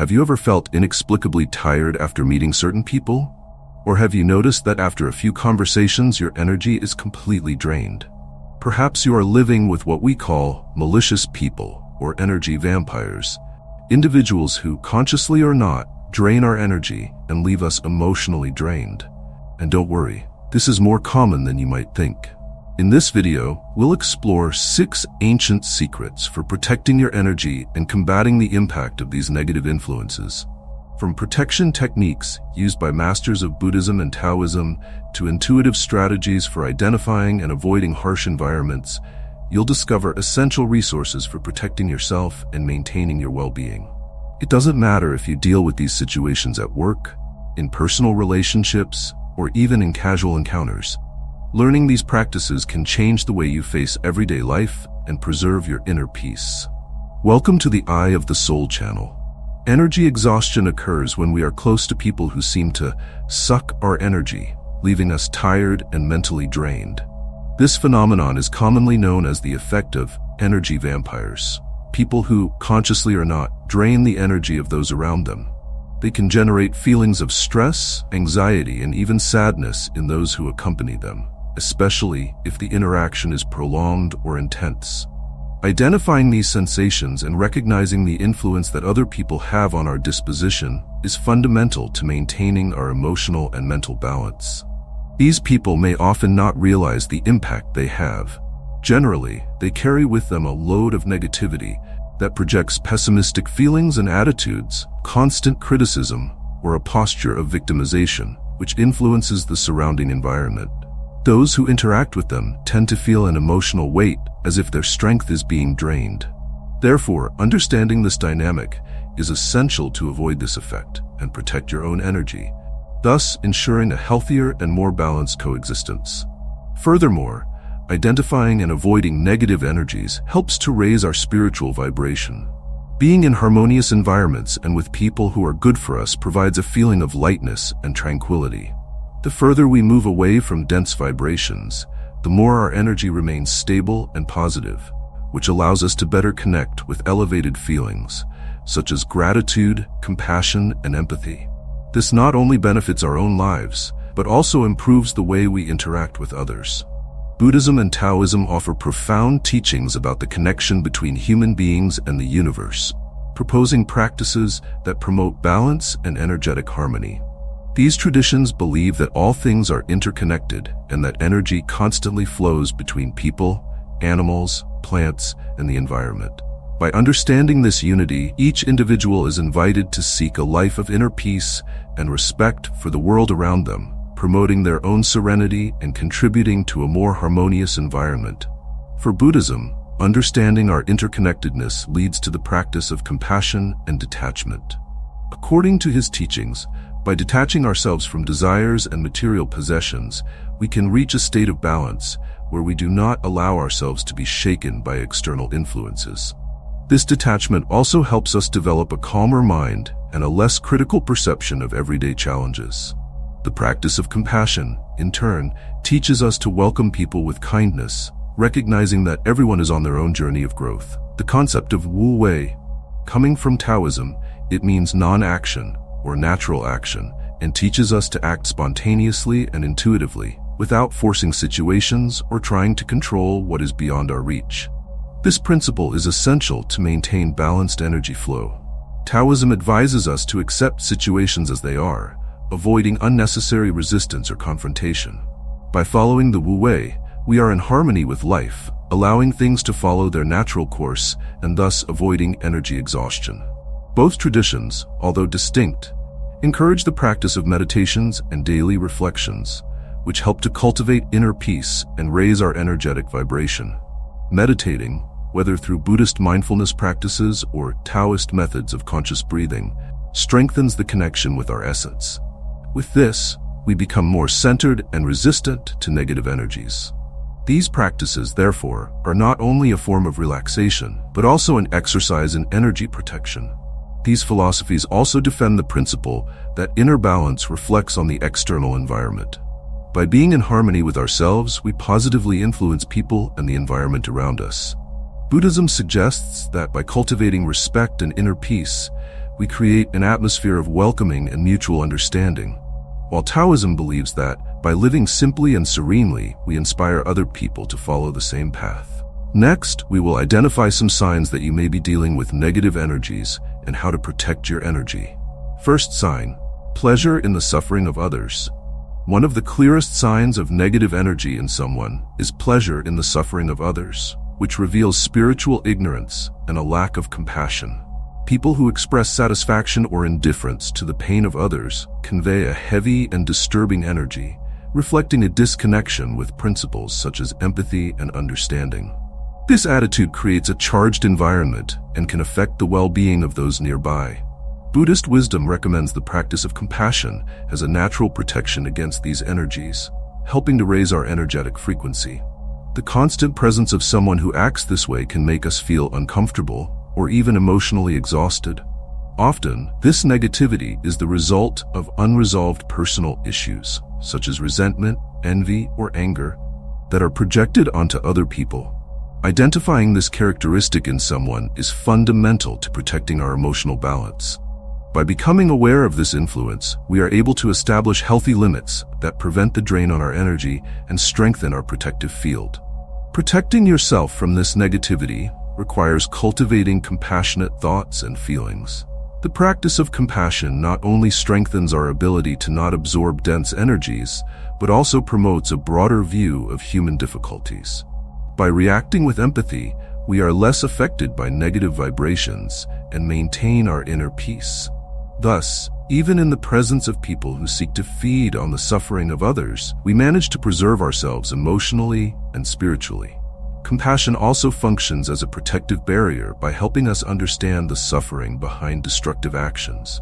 Have you ever felt inexplicably tired after meeting certain people? Or have you noticed that after a few conversations, your energy is completely drained? Perhaps you are living with what we call malicious people, or energy vampires, individuals who, consciously or not, drain our energy and leave us emotionally drained. And don't worry, this is more common than you might think. In this video, we'll explore 6 ancient secrets for protecting your energy and combating the impact of these negative influences. From protection techniques used by masters of Buddhism and Taoism to intuitive strategies for identifying and avoiding harsh environments, you'll discover essential resources for protecting yourself and maintaining your well-being. It doesn't matter if you deal with these situations at work, in personal relationships, or even in casual encounters. Learning these practices can change the way you face everyday life and preserve your inner peace. Welcome to the Eye of the Soul channel. Energy exhaustion occurs when we are close to people who seem to suck our energy, leaving us tired and mentally drained. This phenomenon is commonly known as the effect of energy vampires. People who, consciously or not, drain the energy of those around them. They can generate feelings of stress, anxiety, and even sadness in those who accompany them, especially if the interaction is prolonged or intense. Identifying these sensations and recognizing the influence that other people have on our disposition is fundamental to maintaining our emotional and mental balance. These people may often not realize the impact they have. Generally, they carry with them a load of negativity that projects pessimistic feelings and attitudes, constant criticism, or a posture of victimization, which influences the surrounding environment. Those who interact with them tend to feel an emotional weight as if their strength is being drained. Therefore, understanding this dynamic is essential to avoid this effect and protect your own energy, thus ensuring a healthier and more balanced coexistence. Furthermore, identifying and avoiding negative energies helps to raise our spiritual vibration. Being in harmonious environments and with people who are good for us provides a feeling of lightness and tranquility. The further we move away from dense vibrations, the more our energy remains stable and positive, which allows us to better connect with elevated feelings, such as gratitude, compassion, and empathy. This not only benefits our own lives, but also improves the way we interact with others. Buddhism and Taoism offer profound teachings about the connection between human beings and the universe, proposing practices that promote balance and energetic harmony. These traditions believe that all things are interconnected and that energy constantly flows between people, animals, plants, and the environment. By understanding this unity, each individual is invited to seek a life of inner peace and respect for the world around them, promoting their own serenity and contributing to a more harmonious environment. For Buddhism, understanding our interconnectedness leads to the practice of compassion and detachment. According to his teachings, by detaching ourselves from desires and material possessions, we can reach a state of balance where we do not allow ourselves to be shaken by external influences. This detachment also helps us develop a calmer mind and a less critical perception of everyday challenges. The practice of compassion, in turn, teaches us to welcome people with kindness, recognizing that everyone is on their own journey of growth. The concept of Wu Wei, coming from Taoism, it means non-action, or natural action, and teaches us to act spontaneously and intuitively, without forcing situations or trying to control what is beyond our reach. This principle is essential to maintain balanced energy flow. Taoism advises us to accept situations as they are, avoiding unnecessary resistance or confrontation. By following the Wu Wei, we are in harmony with life, allowing things to follow their natural course and thus avoiding energy exhaustion. Both traditions, although distinct, encourage the practice of meditations and daily reflections, which help to cultivate inner peace and raise our energetic vibration. Meditating, whether through Buddhist mindfulness practices or Taoist methods of conscious breathing, strengthens the connection with our essence. With this, we become more centered and resistant to negative energies. These practices, therefore, are not only a form of relaxation, but also an exercise in energy protection. These philosophies also defend the principle that inner balance reflects on the external environment. By being in harmony with ourselves, we positively influence people and the environment around us. Buddhism suggests that by cultivating respect and inner peace, we create an atmosphere of welcoming and mutual understanding. While Taoism believes that, by living simply and serenely, we inspire other people to follow the same path. Next, we will identify some signs that you may be dealing with negative energies and how to protect your energy. First sign: pleasure in the suffering of others. One of the clearest signs of negative energy in someone is pleasure in the suffering of others, which reveals spiritual ignorance and a lack of compassion. People who express satisfaction or indifference to the pain of others convey a heavy and disturbing energy, reflecting a disconnection with principles such as empathy and understanding. This attitude creates a charged environment and can affect the well-being of those nearby. Buddhist wisdom recommends the practice of compassion as a natural protection against these energies, helping to raise our energetic frequency. The constant presence of someone who acts this way can make us feel uncomfortable or even emotionally exhausted. Often, this negativity is the result of unresolved personal issues, such as resentment, envy, or anger, that are projected onto other people. Identifying this characteristic in someone is fundamental to protecting our emotional balance. By becoming aware of this influence, we are able to establish healthy limits that prevent the drain on our energy and strengthen our protective field. Protecting yourself from this negativity requires cultivating compassionate thoughts and feelings. The practice of compassion not only strengthens our ability to not absorb dense energies, but also promotes a broader view of human difficulties. By reacting with empathy, we are less affected by negative vibrations and maintain our inner peace. Thus, even in the presence of people who seek to feed on the suffering of others, we manage to preserve ourselves emotionally and spiritually. Compassion also functions as a protective barrier by helping us understand the suffering behind destructive actions.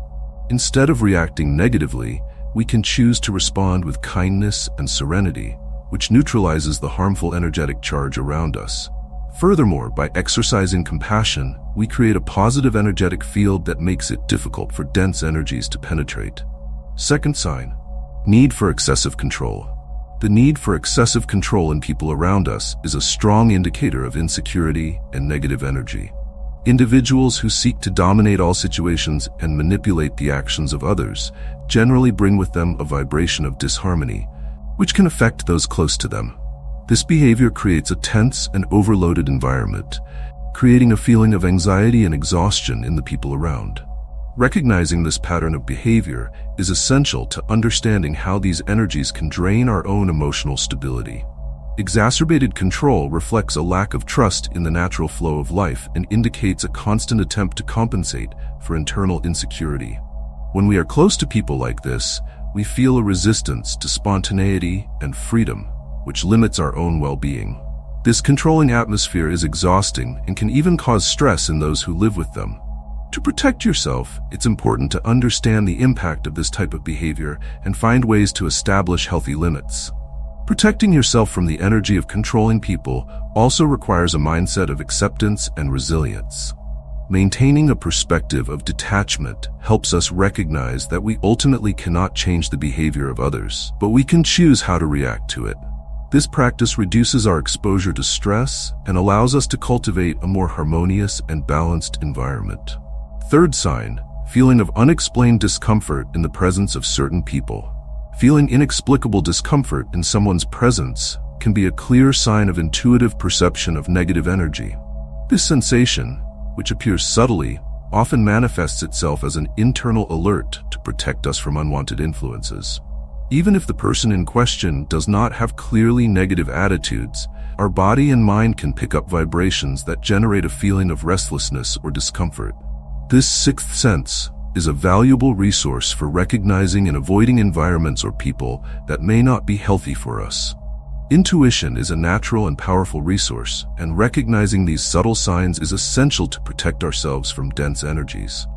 Instead of reacting negatively, we can choose to respond with kindness and serenity, which neutralizes the harmful energetic charge around us. Furthermore, by exercising compassion, we create a positive energetic field that makes it difficult for dense energies to penetrate. Second sign: need for excessive control. The need for excessive control in people around us is a strong indicator of insecurity and negative energy. Individuals who seek to dominate all situations and manipulate the actions of others generally bring with them a vibration of disharmony, which can affect those close to them. This behavior creates a tense and overloaded environment, creating a feeling of anxiety and exhaustion in the people around. Recognizing this pattern of behavior is essential to understanding how these energies can drain our own emotional stability. Exacerbated control reflects a lack of trust in the natural flow of life and indicates a constant attempt to compensate for internal insecurity. When we are close to people like this, we feel a resistance to spontaneity and freedom, which limits our own well-being. This controlling atmosphere is exhausting and can even cause stress in those who live with them. To protect yourself, it's important to understand the impact of this type of behavior and find ways to establish healthy limits. Protecting yourself from the energy of controlling people also requires a mindset of acceptance and resilience. Maintaining a perspective of detachment helps us recognize that we ultimately cannot change the behavior of others, but we can choose how to react to it. This practice reduces our exposure to stress and allows us to cultivate a more harmonious and balanced environment. Third sign: feeling of unexplained discomfort in the presence of certain people. Feeling inexplicable discomfort in someone's presence can be a clear sign of intuitive perception of negative energy. This sensation, which appears subtly, often manifests itself as an internal alert to protect us from unwanted influences. Even if the person in question does not have clearly negative attitudes, our body and mind can pick up vibrations that generate a feeling of restlessness or discomfort. This sixth sense is a valuable resource for recognizing and avoiding environments or people that may not be healthy for us. Intuition is a natural and powerful resource, and recognizing these subtle signs is essential to protect ourselves from dense energies.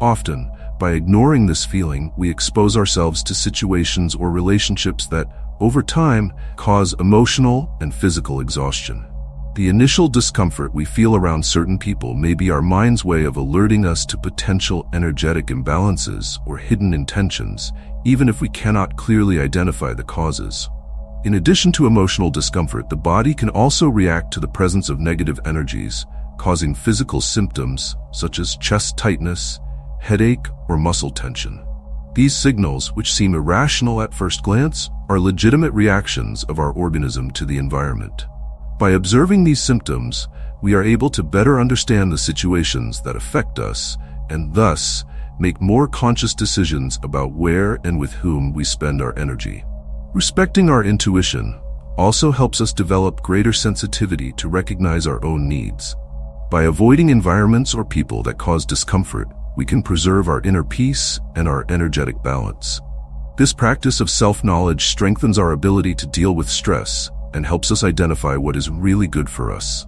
Often, by ignoring this feeling, we expose ourselves to situations or relationships that, over time, cause emotional and physical exhaustion. The initial discomfort we feel around certain people may be our mind's way of alerting us to potential energetic imbalances or hidden intentions, even if we cannot clearly identify the causes. In addition to emotional discomfort, the body can also react to the presence of negative energies, causing physical symptoms such as chest tightness, headache, or muscle tension. These signals, which seem irrational at first glance, are legitimate reactions of our organism to the environment. By observing these symptoms, we are able to better understand the situations that affect us and thus make more conscious decisions about where and with whom we spend our energy. Respecting our intuition also helps us develop greater sensitivity to recognize our own needs. By avoiding environments or people that cause discomfort, we can preserve our inner peace and our energetic balance. This practice of self-knowledge strengthens our ability to deal with stress and helps us identify what is really good for us.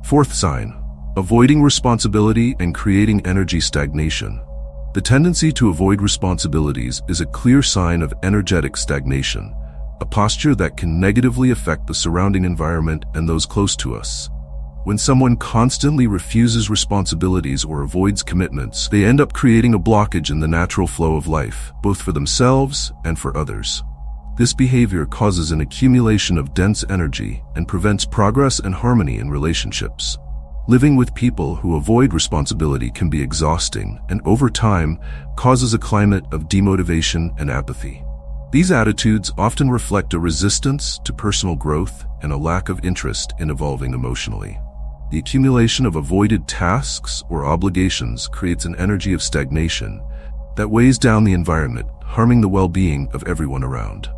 Fourth sign: avoiding responsibility and creating energy stagnation. The tendency to avoid responsibilities is a clear sign of energetic stagnation, a posture that can negatively affect the surrounding environment and those close to us. When someone constantly refuses responsibilities or avoids commitments, they end up creating a blockage in the natural flow of life, both for themselves and for others. This behavior causes an accumulation of dense energy and prevents progress and harmony in relationships. Living with people who avoid responsibility can be exhausting and, over time, causes a climate of demotivation and apathy. These attitudes often reflect a resistance to personal growth and a lack of interest in evolving emotionally. The accumulation of avoided tasks or obligations creates an energy of stagnation that weighs down the environment, harming the well-being of everyone around.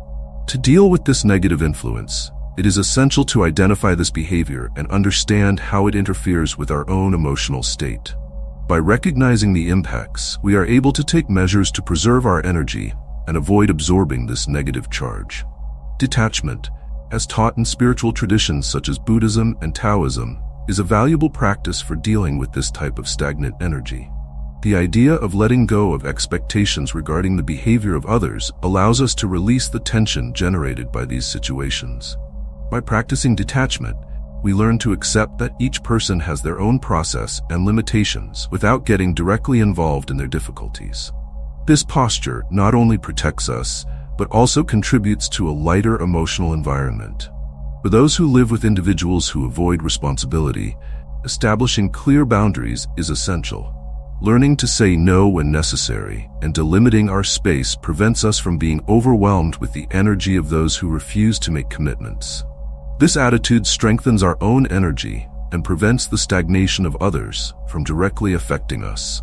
To deal with this negative influence, it is essential to identify this behavior and understand how it interferes with our own emotional state. By recognizing the impacts, we are able to take measures to preserve our energy and avoid absorbing this negative charge. Detachment, as taught in spiritual traditions such as Buddhism and Taoism, is a valuable practice for dealing with this type of stagnant energy. The idea of letting go of expectations regarding the behavior of others allows us to release the tension generated by these situations. By practicing detachment, we learn to accept that each person has their own process and limitations without getting directly involved in their difficulties. This posture not only protects us, but also contributes to a lighter emotional environment. For those who live with individuals who avoid responsibility, establishing clear boundaries is essential. Learning to say no when necessary and delimiting our space prevents us from being overwhelmed with the energy of those who refuse to make commitments. This attitude strengthens our own energy and prevents the stagnation of others from directly affecting us.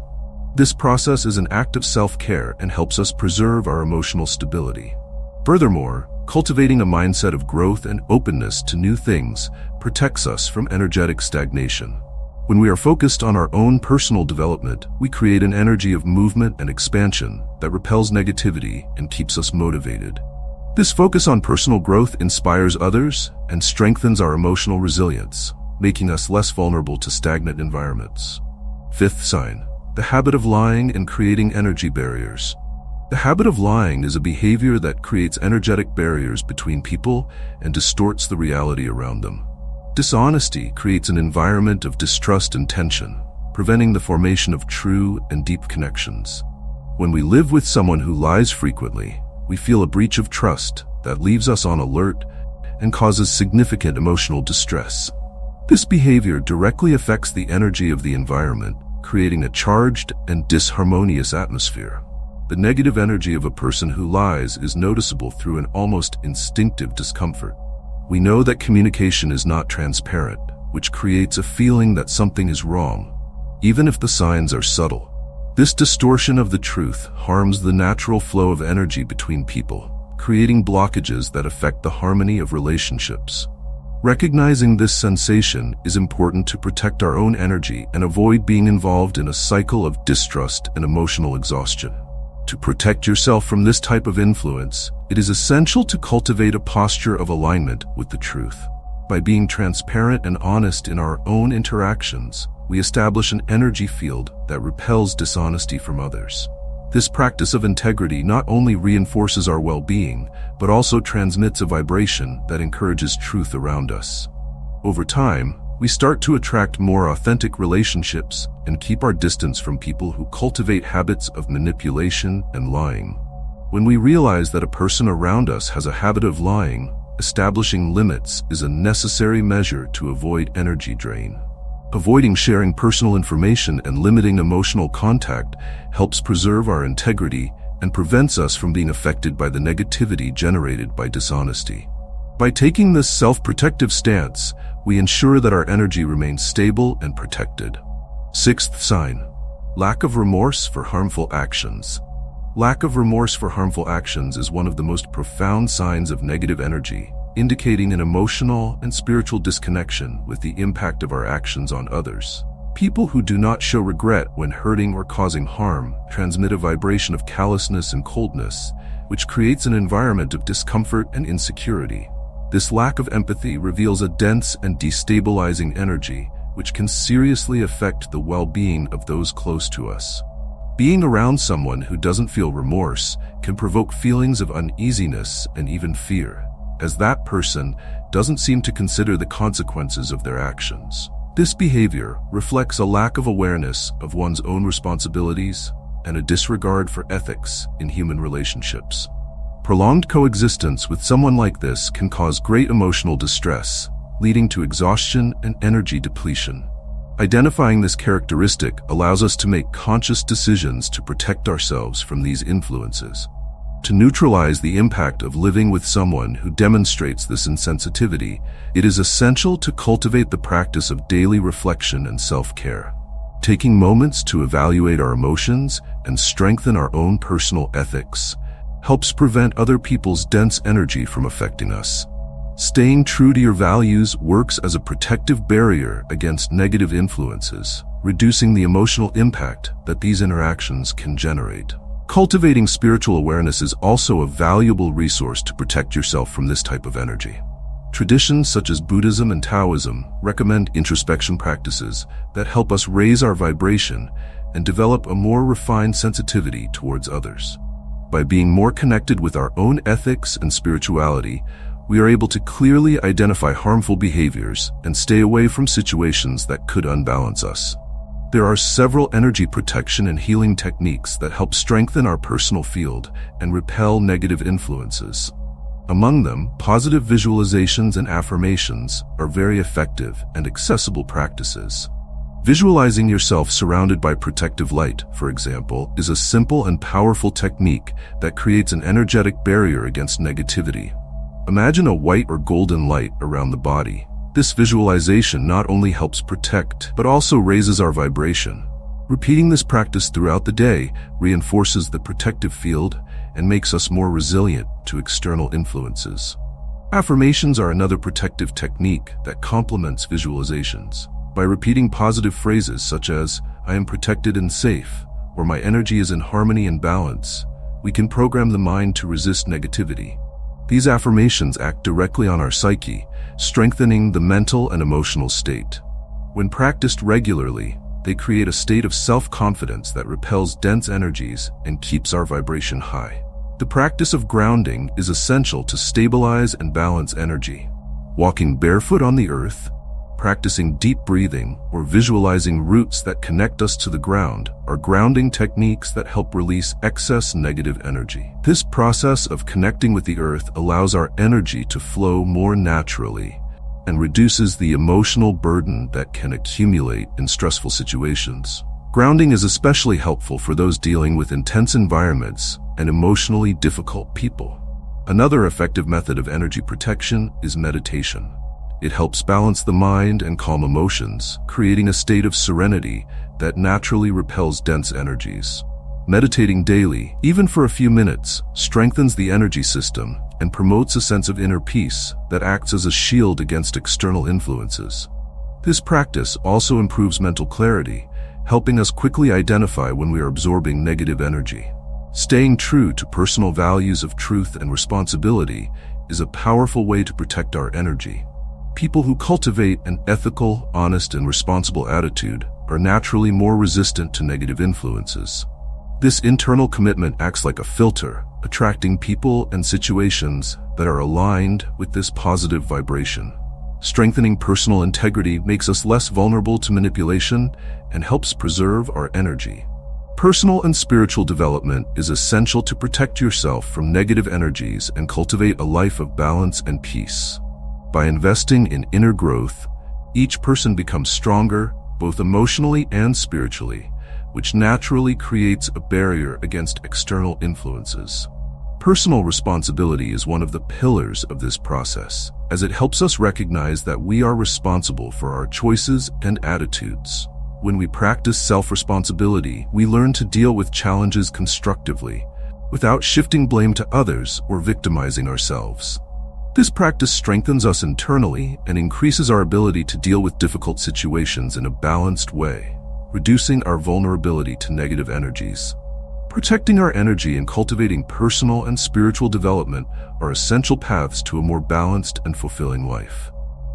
This process is an act of self-care and helps us preserve our emotional stability. Furthermore, cultivating a mindset of growth and openness to new things protects us from energetic stagnation. When we are focused on our own personal development, we create an energy of movement and expansion that repels negativity and keeps us motivated. This focus on personal growth inspires others and strengthens our emotional resilience, making us less vulnerable to stagnant environments. Fifth sign: the habit of lying and creating energy barriers. The habit of lying is a behavior that creates energetic barriers between people and distorts the reality around them. Dishonesty creates an environment of distrust and tension, preventing the formation of true and deep connections. When we live with someone who lies frequently, we feel a breach of trust that leaves us on alert and causes significant emotional distress. This behavior directly affects the energy of the environment, creating a charged and disharmonious atmosphere. The negative energy of a person who lies is noticeable through an almost instinctive discomfort. We know that communication is not transparent, which creates a feeling that something is wrong, even if the signs are subtle. This distortion of the truth harms the natural flow of energy between people, creating blockages that affect the harmony of relationships. Recognizing this sensation is important to protect our own energy and avoid being involved in a cycle of distrust and emotional exhaustion. To protect yourself from this type of influence, it is essential to cultivate a posture of alignment with the truth. By being transparent and honest in our own interactions, we establish an energy field that repels dishonesty from others. This practice of integrity not only reinforces our well-being, but also transmits a vibration that encourages truth around us. Over time, we start to attract more authentic relationships and keep our distance from people who cultivate habits of manipulation and lying. When we realize that a person around us has a habit of lying, establishing limits is a necessary measure to avoid energy drain. Avoiding sharing personal information and limiting emotional contact helps preserve our integrity and prevents us from being affected by the negativity generated by dishonesty. By taking this self-protective stance, we ensure that our energy remains stable and protected. Sixth sign: lack of remorse for harmful actions. Lack of remorse for harmful actions is one of the most profound signs of negative energy, indicating an emotional and spiritual disconnection with the impact of our actions on others. People who do not show regret when hurting or causing harm transmit a vibration of callousness and coldness, which creates an environment of discomfort and insecurity. This lack of empathy reveals a dense and destabilizing energy, which can seriously affect the well-being of those close to us. Being around someone who doesn't feel remorse can provoke feelings of uneasiness and even fear, as that person doesn't seem to consider the consequences of their actions. This behavior reflects a lack of awareness of one's own responsibilities and a disregard for ethics in human relationships. Prolonged coexistence with someone like this can cause great emotional distress, leading to exhaustion and energy depletion. Identifying this characteristic allows us to make conscious decisions to protect ourselves from these influences. To neutralize the impact of living with someone who demonstrates this insensitivity, it is essential to cultivate the practice of daily reflection and self-care. Taking moments to evaluate our emotions and strengthen our own personal ethics helps prevent other people's dense energy from affecting us. Staying true to your values works as a protective barrier against negative influences, reducing the emotional impact that these interactions can generate. Cultivating spiritual awareness is also a valuable resource to protect yourself from this type of energy. Traditions such as Buddhism and Taoism recommend introspection practices that help us raise our vibration and develop a more refined sensitivity towards others. By being more connected with our own ethics and spirituality, we are able to clearly identify harmful behaviors and stay away from situations that could unbalance us. There are several energy protection and healing techniques that help strengthen our personal field and repel negative influences. Among them, positive visualizations and affirmations are very effective and accessible practices. Visualizing yourself surrounded by protective light, for example, is a simple and powerful technique that creates an energetic barrier against negativity. Imagine a white or golden light around the body. This visualization not only helps protect, but also raises our vibration. Repeating this practice throughout the day reinforces the protective field and makes us more resilient to external influences. Affirmations are another protective technique that complements visualizations. By repeating positive phrases such as, "I am protected and safe," or "My energy is in harmony and balance," we can program the mind to resist negativity. These affirmations act directly on our psyche, strengthening the mental and emotional state. When practiced regularly, they create a state of self-confidence that repels dense energies and keeps our vibration high. The practice of grounding is essential to stabilize and balance energy. Walking barefoot on the earth, practicing deep breathing, or visualizing roots that connect us to the ground are grounding techniques that help release excess negative energy. This process of connecting with the earth allows our energy to flow more naturally and reduces the emotional burden that can accumulate in stressful situations. Grounding is especially helpful for those dealing with intense environments and emotionally difficult people. Another effective method of energy protection is meditation. It helps balance the mind and calm emotions, creating a state of serenity that naturally repels dense energies. Meditating daily, even for a few minutes, strengthens the energy system and promotes a sense of inner peace that acts as a shield against external influences. This practice also improves mental clarity, helping us quickly identify when we are absorbing negative energy. Staying true to personal values of truth and responsibility is a powerful way to protect our energy. People who cultivate an ethical, honest, and responsible attitude are naturally more resistant to negative influences. This internal commitment acts like a filter, attracting people and situations that are aligned with this positive vibration. Strengthening personal integrity makes us less vulnerable to manipulation and helps preserve our energy. Personal and spiritual development is essential to protect yourself from negative energies and cultivate a life of balance and peace. By investing in inner growth, each person becomes stronger, both emotionally and spiritually, which naturally creates a barrier against external influences. Personal responsibility is one of the pillars of this process, as it helps us recognize that we are responsible for our choices and attitudes. When we practice self-responsibility, we learn to deal with challenges constructively, without shifting blame to others or victimizing ourselves. This practice strengthens us internally and increases our ability to deal with difficult situations in a balanced way, reducing our vulnerability to negative energies. Protecting our energy and cultivating personal and spiritual development are essential paths to a more balanced and fulfilling life.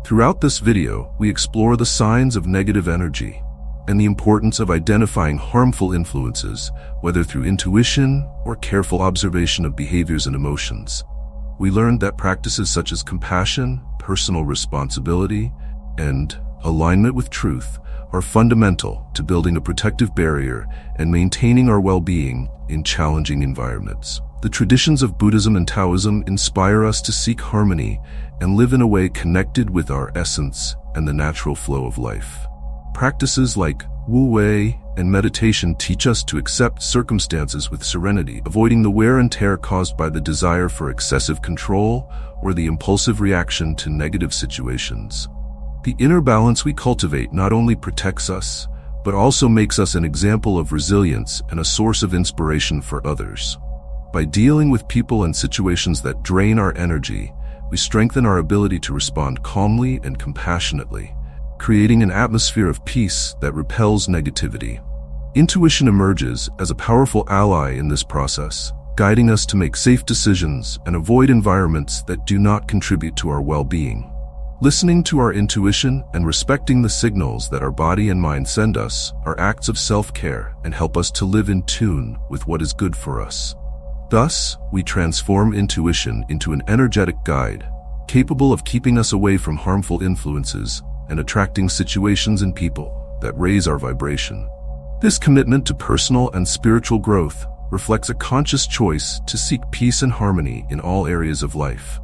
Throughout this video, we explore the signs of negative energy and the importance of identifying harmful influences, whether through intuition or careful observation of behaviors and emotions. We learned that practices such as compassion, personal responsibility, and alignment with truth are fundamental to building a protective barrier and maintaining our well-being in challenging environments. The traditions of Buddhism and Taoism inspire us to seek harmony and live in a way connected with our essence and the natural flow of life. Practices like Wu Wei and meditation teach us to accept circumstances with serenity, avoiding the wear and tear caused by the desire for excessive control or the impulsive reaction to negative situations. The inner balance we cultivate not only protects us, but also makes us an example of resilience and a source of inspiration for others. By dealing with people and situations that drain our energy, we strengthen our ability to respond calmly and compassionately, creating an atmosphere of peace that repels negativity. Intuition emerges as a powerful ally in this process, guiding us to make safe decisions and avoid environments that do not contribute to our well-being. Listening to our intuition and respecting the signals that our body and mind send us are acts of self-care and help us to live in tune with what is good for us. Thus, we transform intuition into an energetic guide, capable of keeping us away from harmful influences and attracting situations and people that raise our vibration. This commitment to personal and spiritual growth reflects a conscious choice to seek peace and harmony in all areas of life.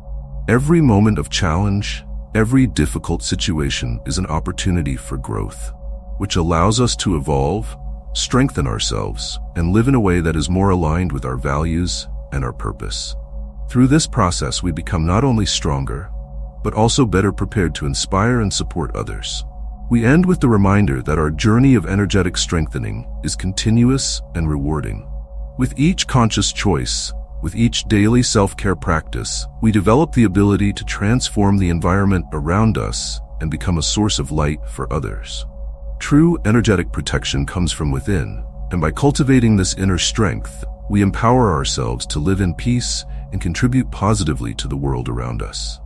Every moment of challenge, every difficult situation is an opportunity for growth, which allows us to evolve, strengthen ourselves, and live in a way that is more aligned with our values and our purpose. Through this process, we become not only stronger, but also better prepared to inspire and support others. We end with the reminder that our journey of energetic strengthening is continuous and rewarding. With each conscious choice, with each daily self-care practice, we develop the ability to transform the environment around us and become a source of light for others. True energetic protection comes from within, and by cultivating this inner strength, we empower ourselves to live in peace and contribute positively to the world around us.